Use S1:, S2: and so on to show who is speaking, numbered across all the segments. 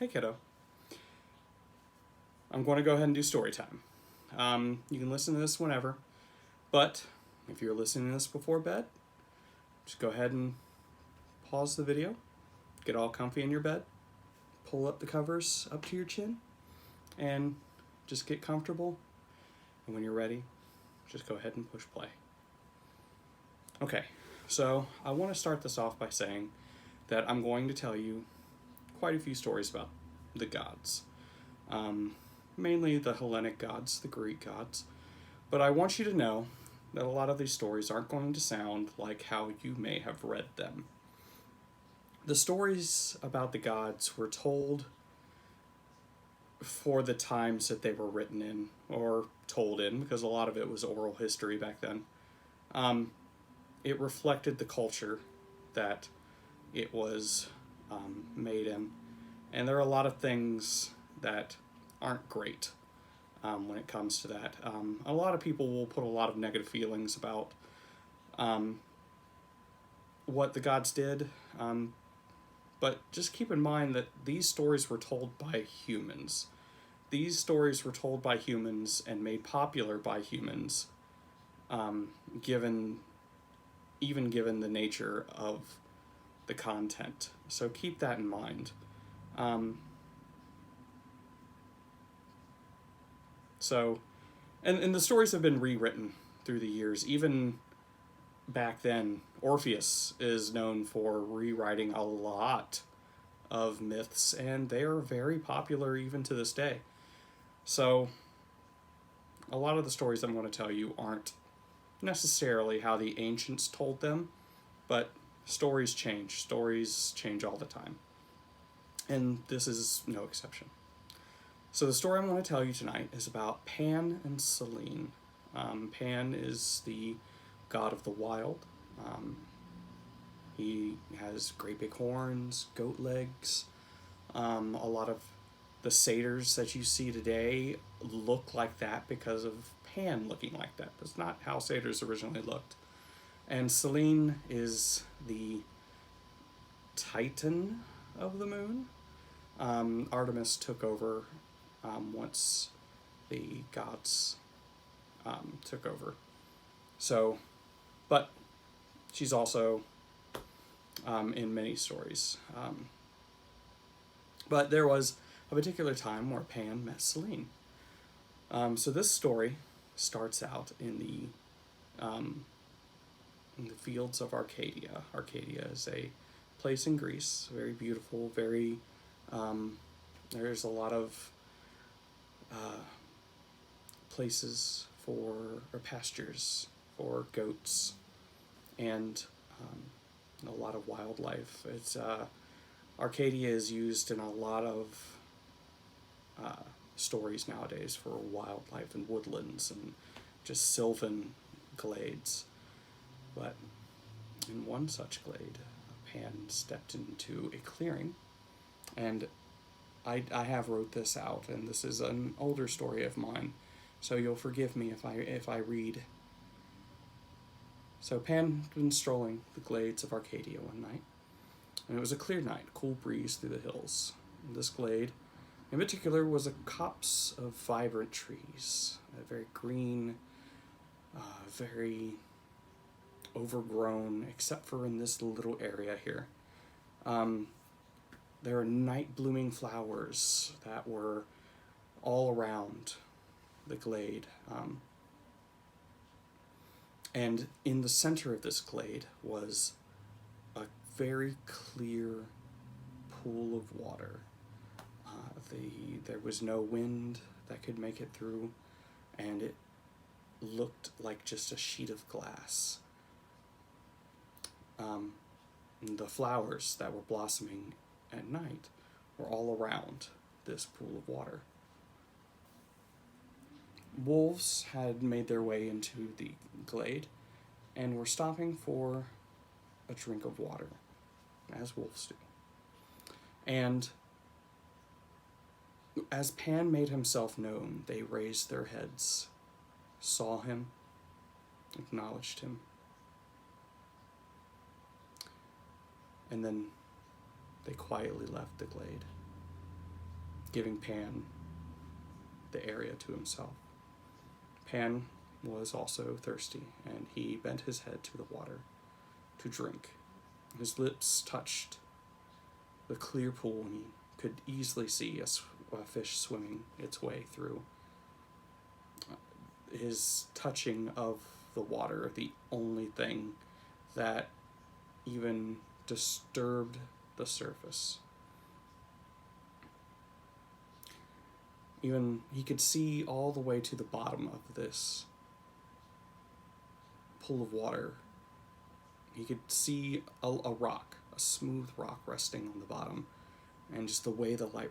S1: Hey kiddo, I'm going to go ahead and do story time. You can listen to this whenever, but if you're listening to this before bed, just go ahead and pause the video, get all comfy in your bed, pull up the covers up to your chin, and just get comfortable. And when you're ready, just go ahead and push play. Okay, so I want to start this off by saying that I'm going to tell you quite a few stories about the gods. Mainly the Hellenic gods, the Greek gods. But I want you to know that a lot of these stories aren't going to sound like how you may have read them. The stories about the gods were told for the times that they were written in, or told in, because a lot of it was oral history back then. It reflected the culture that it was made in. And there are a lot of things that aren't great when it comes to that. A lot of people will put a lot of negative feelings about what the gods did, but just keep in mind that these stories were told by humans. These stories were told by humans and made popular by humans, given the nature of the content. So keep that in mind. And the stories have been rewritten through the years. Even back then, Orpheus is known for rewriting a lot of myths, and they are very popular even to this day. So a lot of the stories I'm going to tell you aren't necessarily how the ancients told them, but stories change. Stories change all the time. And this is no exception. So the story I'm going to tell you tonight is about Pan and Selene. Pan is the god of the wild. He has great big horns, goat legs. A lot of the satyrs that you see today look like that because of Pan looking like that. That's not how satyrs originally looked. And Selene is the titan of the moon. Artemis took over once the gods took over. So, but she's also in many stories. But there was a particular time where Pan met Selene. So this story starts out in the fields of Arcadia. Arcadia is a place in Greece, very beautiful, very, there's a lot of places or pastures for goats and a lot of wildlife. It's Arcadia is used in a lot of stories nowadays for wildlife and woodlands and just sylvan glades. But in one such glade, Pan stepped into a clearing, and I have wrote this out, and this is an older story of mine, so you'll forgive me if I read. So Pan had been strolling the glades of Arcadia one night, and it was a clear night, cool breeze through the hills. In this glade, in particular, was a copse of vibrant trees, very green, very overgrown, except for in this little area here. There are night blooming flowers that were all around the glade. And in the center of this glade was a very clear pool of water. There was no wind that could make it through, and it looked like just a sheet of glass. The flowers that were blossoming at night were all around this pool of water. Wolves had made their way into the glade and were stopping for a drink of water, as wolves do. And as Pan made himself known, they raised their heads, saw him, acknowledged him, and then they quietly left the glade. giving Pan the area to himself. Pan was also thirsty, and he bent his head to the water to drink. His lips touched the clear pool, and he could easily see a fish swimming its way through. His touching of the water, the only thing that even disturbed the surface. Even he could see all the way to the bottom of this pool of water. He could see a rock, a smooth rock resting on the bottom, and just the way the light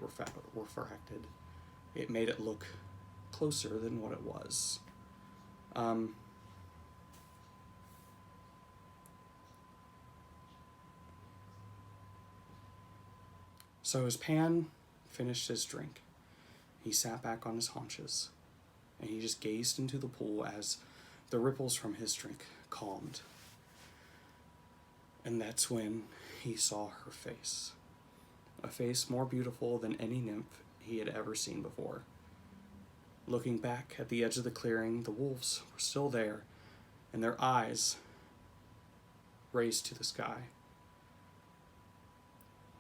S1: refracted, it made it look closer than what it was. So as Pan finished his drink, he sat back on his haunches, and he just gazed into the pool as the ripples from his drink calmed. And that's when he saw her face. A face more beautiful than any nymph he had ever seen before. Looking back at the edge of the clearing, the wolves were still there, and their eyes raised to the sky.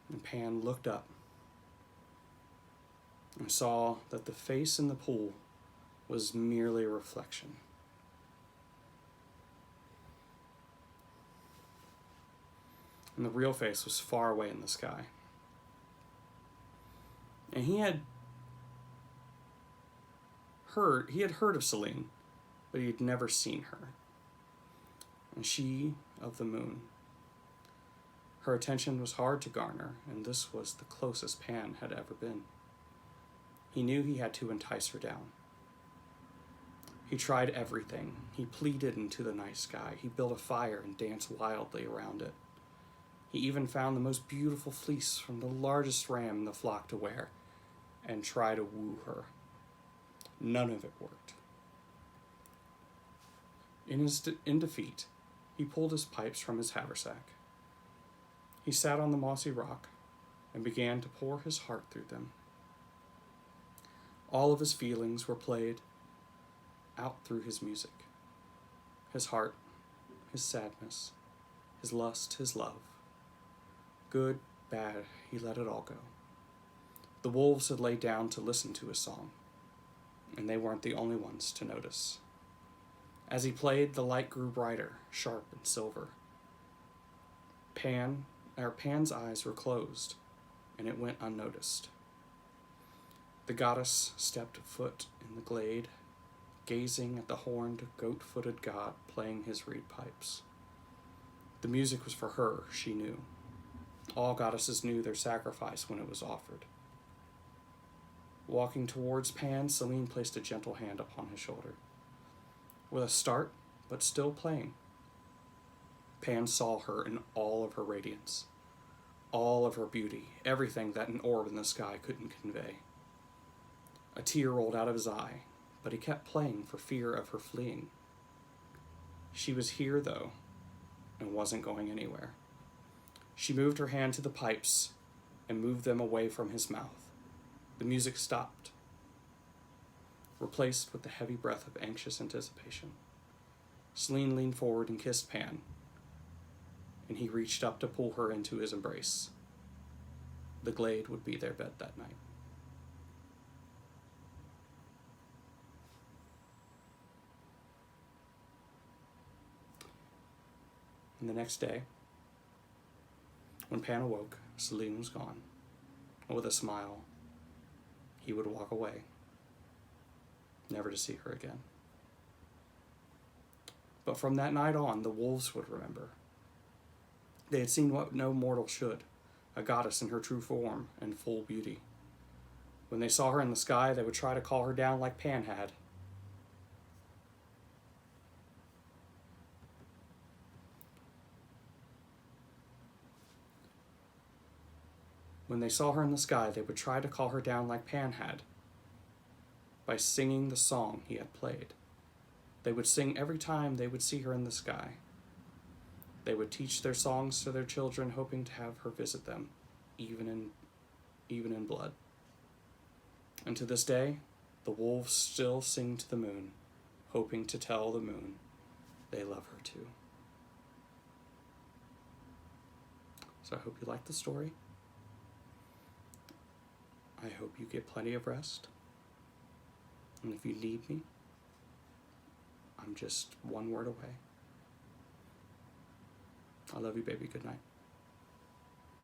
S1: And Pan looked up and saw that the face in the pool was merely a reflection. And the real face was far away in the sky. And he had heard of Selene, but he had never seen her. And she of the moon. Her attention was hard to garner, and this was the closest Pan had ever been. He knew he had to entice her down. He tried everything. He pleaded into the night sky. He built a fire and danced wildly around it. He even found the most beautiful fleece from the largest ram in the flock to wear and try to woo her. None of it worked. In defeat, he pulled his pipes from his haversack. He sat on the mossy rock and began to pour his heart through them. All of his feelings were played out through his music. His heart, his sadness, his lust, his love. Good, bad, he let it all go. The wolves had laid down to listen to his song, and they weren't the only ones to notice. As he played, the light grew brighter, sharp and silver. Pan's eyes were closed, and it went unnoticed. The goddess stepped foot in the glade, gazing at the horned, goat-footed god playing his reed pipes. The music was for her, she knew. All goddesses knew their sacrifice when it was offered. Walking towards Pan, Selene placed a gentle hand upon his shoulder. With a start, but still playing, Pan saw her in all of her radiance, all of her beauty, everything that an orb in the sky couldn't convey. A tear rolled out of his eye, but he kept playing for fear of her fleeing. She was here, though, and wasn't going anywhere. She moved her hand to the pipes and moved them away from his mouth. The music stopped, replaced with the heavy breath of anxious anticipation. Selene leaned forward and kissed Pan, and he reached up to pull her into his embrace. The glade would be their bed that night. And the next day, when Pan awoke, Selene was gone. And with a smile, he would walk away, never to see her again. But from that night on, the wolves would remember. They had seen what no mortal should, a goddess in her true form and full beauty. When they saw her in the sky, they would try to call her down like Pan had. When they saw her in the sky, they would try to call her down like Pan had, by singing the song he had played. They would sing every time they would see her in the sky. They would teach their songs to their children, hoping to have her visit them, even in blood. And to this day, the wolves still sing to the moon, hoping to tell the moon they love her too. So I hope you like the story. I hope you get plenty of rest. And if you need me, I'm just one word away. I love you, baby. Good night.